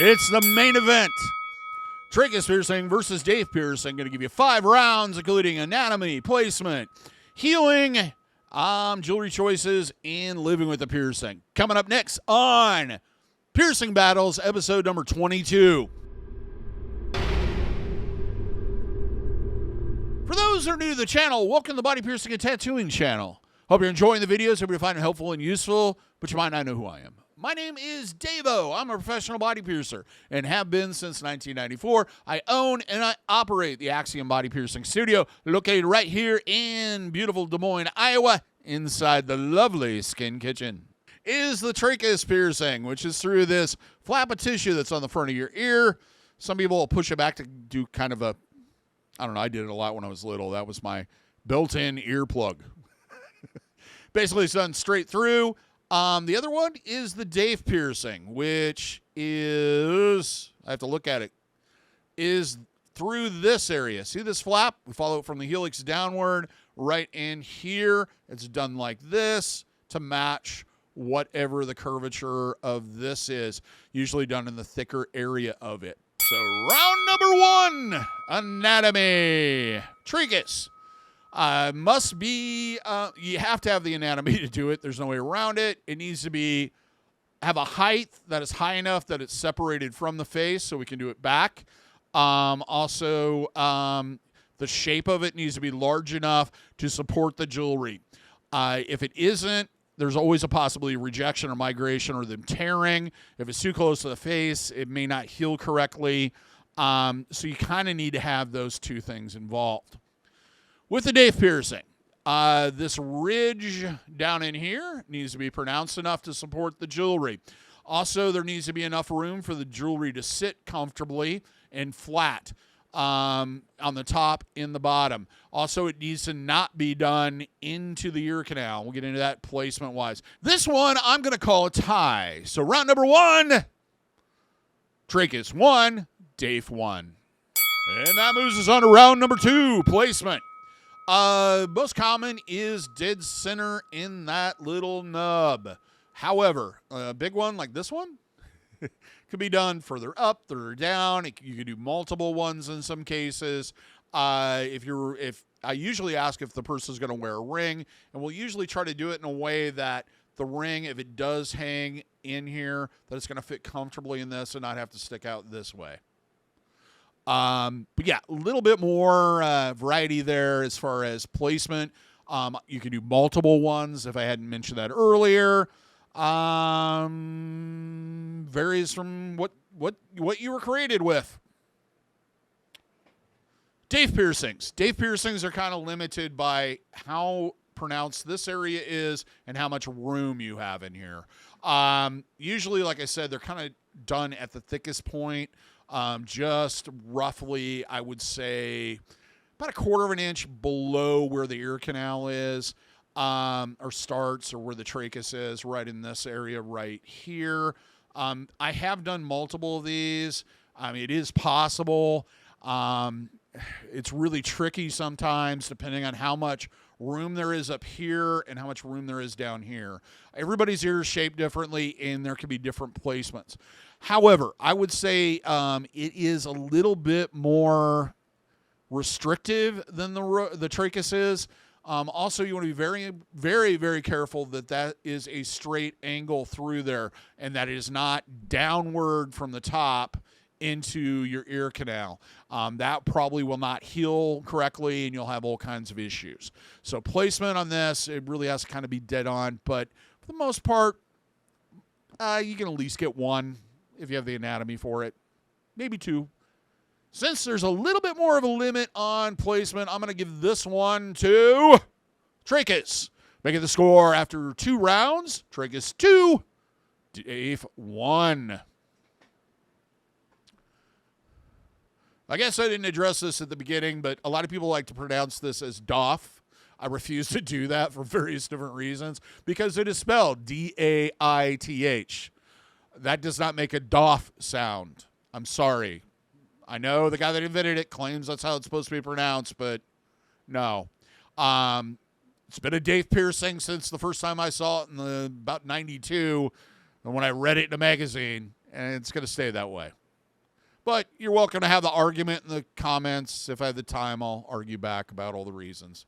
It's the main event. Tragus Piercing versus Daith Piercing. Going to give you 5 rounds, including anatomy, placement, healing, jewelry choices, and living with the piercing. Coming up next on Piercing Battles, episode number 22. For those who are new to the channel, welcome to the Body Piercing and Tattooing channel. Hope you're enjoying the videos. Hope you find it helpful and useful, but you might not know who I am. My name is DaVo. I'm a professional body piercer and have been since 1994. I own and I operate the Axiom Body Piercing studio located right here in beautiful Des Moines, Iowa, inside the lovely Skin Kitchen. Is the Tragus piercing, which is through this flap of tissue that's on the front of your ear. Some people will push it back to do kind of a, I don't know, I did it a lot when I was little. That was my built-in earplug. Basically, it's done straight through. The other one is the Daith piercing, which is, I have to look at it, is through this area. See this flap? We follow it from the helix downward right in here. It's done like this to match whatever the curvature of this is, usually done in the thicker area of it. So round number 1, anatomy. Tragus. Must be, you have to have the anatomy to do it. There's no way around it. It needs to have a height that is high enough that it's separated from the face so we can do it back. Also, the shape of it needs to be large enough to support the jewelry. If it isn't, there's always a possibility of rejection or migration or them tearing. If it's too close to the face, it may not heal correctly. So you kind of need to have those two things involved. With the Daith piercing, this ridge down in here needs to be pronounced enough to support the jewelry. Also, there needs to be enough room for the jewelry to sit comfortably and flat on the top and the bottom. Also, it needs to not be done into the ear canal. We'll get into that placement-wise. This one, I'm going to call a tie. So round number 1, Tragus 1, Daith 1. And that moves us on to round number 2, placement. Most common is dead center in that little nub. However, a big one like this one could be done further up, further down. You could do multiple ones in some cases. If I usually ask if the person is going to wear a ring, and we'll usually try to do it in a way that the ring, if it does hang in here, that it's going to fit comfortably in this and not have to stick out this way. But yeah, a little bit more variety there as far as placement. You can do multiple ones if I hadn't mentioned that earlier. Varies from what you were created with. Daith piercings. Daith piercings are kind of limited by how pronounced this area is and how much room you have in here. Usually, like I said, they're kind of done at the thickest point. Just roughly, I would say, about 1/4 of an inch below where the ear canal is, or starts, or where the tragus is, right in this area right here. I have done multiple of these. It is possible. It's really tricky sometimes, depending on how much room there is up here and how much room there is down here. Everybody's ear is shaped differently, and there can be different placements. However, I would say it is a little bit more restrictive than the tragus is. Also, you want to be very, very, very careful that is a straight angle through there and that it is not downward from the top into your ear canal. That probably will not heal correctly, and you'll have all kinds of issues. So placement on this, it really has to kind of be dead on, but for the most part, you can at least get 1 if you have the anatomy for it, maybe 2. Since there's a little bit more of a limit on placement, I'm going to give this one to Tragus. Making the score after 2 rounds, Tragus 2, Daith 1. I guess I didn't address this at the beginning, but a lot of people like to pronounce this as Daith. I refuse to do that for various different reasons because it is spelled D-A-I-T-H. That does not make a Daith sound. I'm sorry. I know the guy that invented it claims that's how it's supposed to be pronounced, but no. It's been a Daith piercing since the first time I saw it in about 92, and when I read it in a magazine, and it's going to stay that way. But you're welcome to have the argument in the comments. If I have the time, I'll argue back about all the reasons.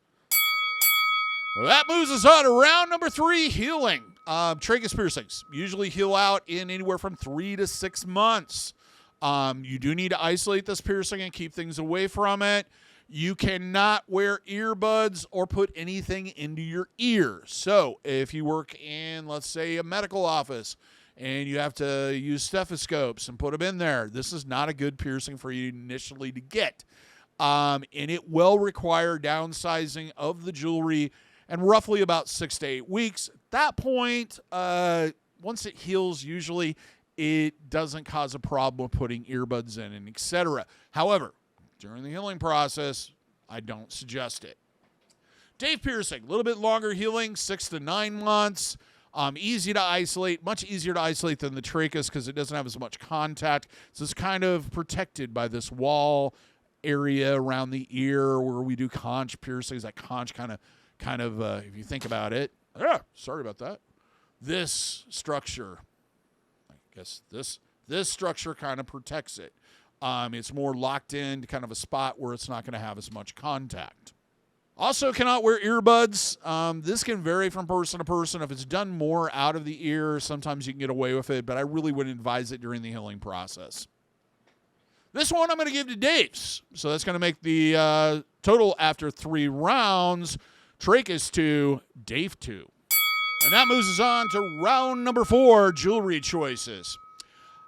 Well, that moves us on to round number 3, healing. Tragus piercings usually heal out in anywhere from 3 to 6 months. You do need to isolate this piercing and keep things away from it. You cannot wear earbuds or put anything into your ear. So if you work in, let's say, a medical office and you have to use stethoscopes and put them in there, this is not a good piercing for you initially to get. And it will require downsizing of the jewelry and roughly about 6 to 8 weeks. At that point, once it heals, usually it doesn't cause a problem with putting earbuds in and etc. However, during the healing process, I don't suggest it. Daith piercing, a little bit longer healing, 6 to 9 months. Easy to isolate, much easier to isolate than the Tragus because it doesn't have as much contact. So it's kind of protected by this wall area around the ear where we do conch piercings. That conch kind of, if you think about it, sorry about that. This structure, I guess this structure kind of protects it. It's more locked in to kind of a spot where it's not going to have as much contact. Also cannot wear earbuds. This can vary from person to person. If it's done more out of the ear, sometimes you can get away with it, but I really wouldn't advise it during the healing process. This one I'm going to give to Daith's. So that's going to make the total after 3 rounds, Tragus 2, Daith 2. And that moves us on to round number 4, jewelry choices.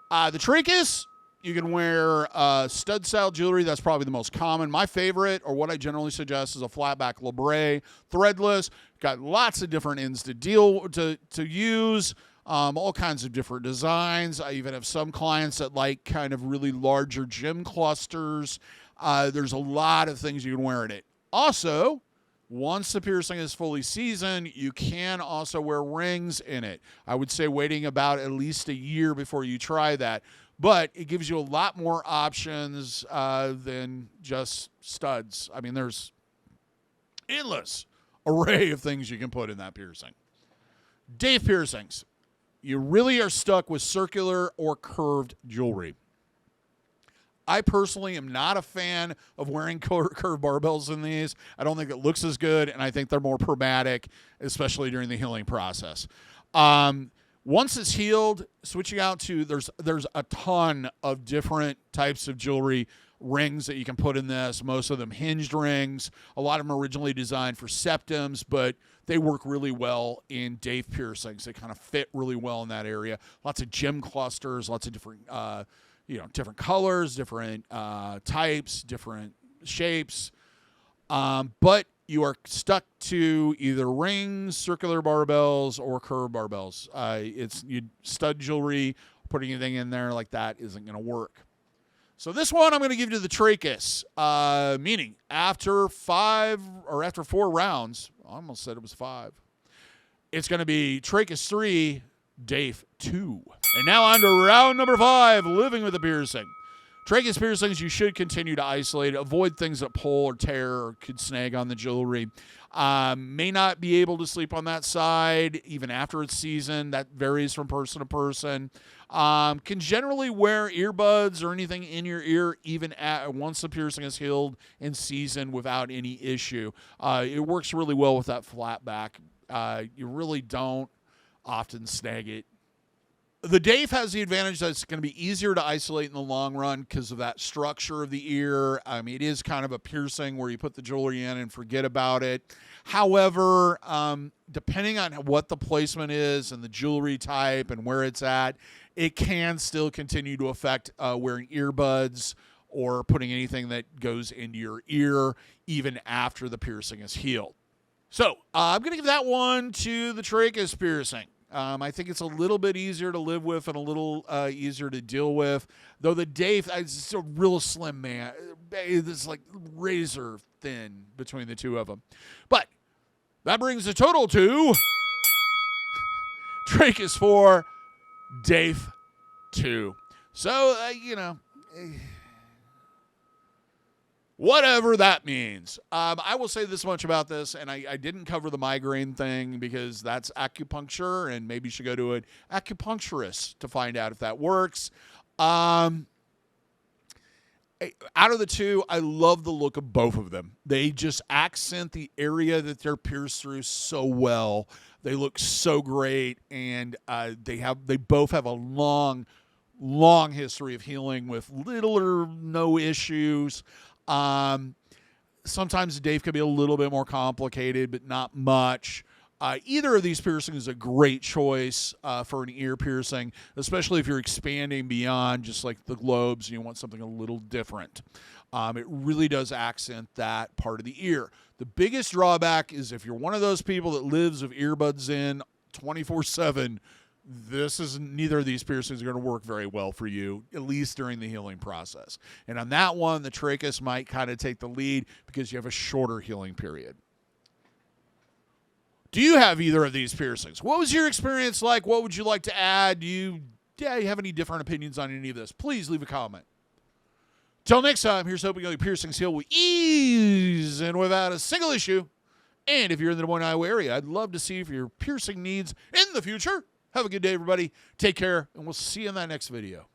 The Tragus, you can wear stud-style jewelry. That's probably the most common. My favorite, or what I generally suggest, is a flat-back labre, threadless. Got lots of different ends to use, all kinds of different designs. I even have some clients that like kind of really larger gem clusters. There's a lot of things you can wear in it. Also, once the piercing is fully seasoned, you can also wear rings in it. I would say waiting about at least a year before you try that. But it gives you a lot more options than just studs. I mean, there's endless array of things you can put in that piercing. Daith piercings. You really are stuck with circular or curved jewelry. I personally am not a fan of wearing curved barbells in these. I don't think it looks as good, and I think they're more problematic, especially during the healing process. Once it's healed, switching out to, there's a ton of different types of jewelry rings that you can put in this. Most of them hinged rings. A lot of them are originally designed for septums, but they work really well in Daith piercings. They kind of fit really well in that area. Lots of gem clusters, lots of different, different colors, different types, different shapes. But you are stuck to either rings, circular barbells, or curved barbells. Stud jewelry, putting anything in there like that isn't going to work. So this one I'm going to give to the Tragus, meaning after 4 rounds, I almost said it was 5, it's going to be Tragus 3, Daith 2. And now on to round number 5, living with a piercing. Tragus piercings, you should continue to isolate. Avoid things that pull or tear or could snag on the jewelry. May not be able to sleep on that side even after it's seasoned. That varies from person to person. Can generally wear earbuds or anything in your ear even once the piercing is healed and seasoned without any issue. It works really well with that flat back. You really don't often snag it. The Daith has the advantage that it's going to be easier to isolate in the long run because of that structure of the ear. I mean, it is kind of a piercing where you put the jewelry in and forget about it. However, depending on what the placement is and the jewelry type and where it's at, it can still continue to affect wearing earbuds or putting anything that goes into your ear even after the piercing is healed. So I'm going to give that one to the Tragus piercing. I think it's a little bit easier to live with and a little easier to deal with. Though the Daith, it's a real slim man. It's like razor thin between the two of them. But that brings the total to Tragus 4, Daith 2. So, Whatever that means. I will say this much about this, and I didn't cover the migraine thing because that's acupuncture, and maybe you should go to an acupuncturist to find out if that works. Out of the two, I love the look of both of them. They just accent the area that they're pierced through so well. They look so great, and they both have a long history of healing with little or no issues. Sometimes the Daith can be a little bit more complicated, but not much. Either of these piercings is a great choice for an ear piercing, especially if you're expanding beyond just like the lobes and you want something a little different. It really does accent that part of the ear. The biggest drawback is if you're one of those people that lives with earbuds in 24/7, neither of these piercings are going to work very well for you, at least during the healing process. And on that one, the Tragus might kind of take the lead because you have a shorter healing period. Do you have either of these piercings? What was your experience like? What would you like to add? Do you have any different opinions on any of this? Please leave a comment. Till next time, here's hoping your piercings heal with ease and without a single issue. And if you're in the Des Moines, Iowa area, I'd love to see if your piercing needs in the future. Have a good day, everybody. Take care, and we'll see you in that next video.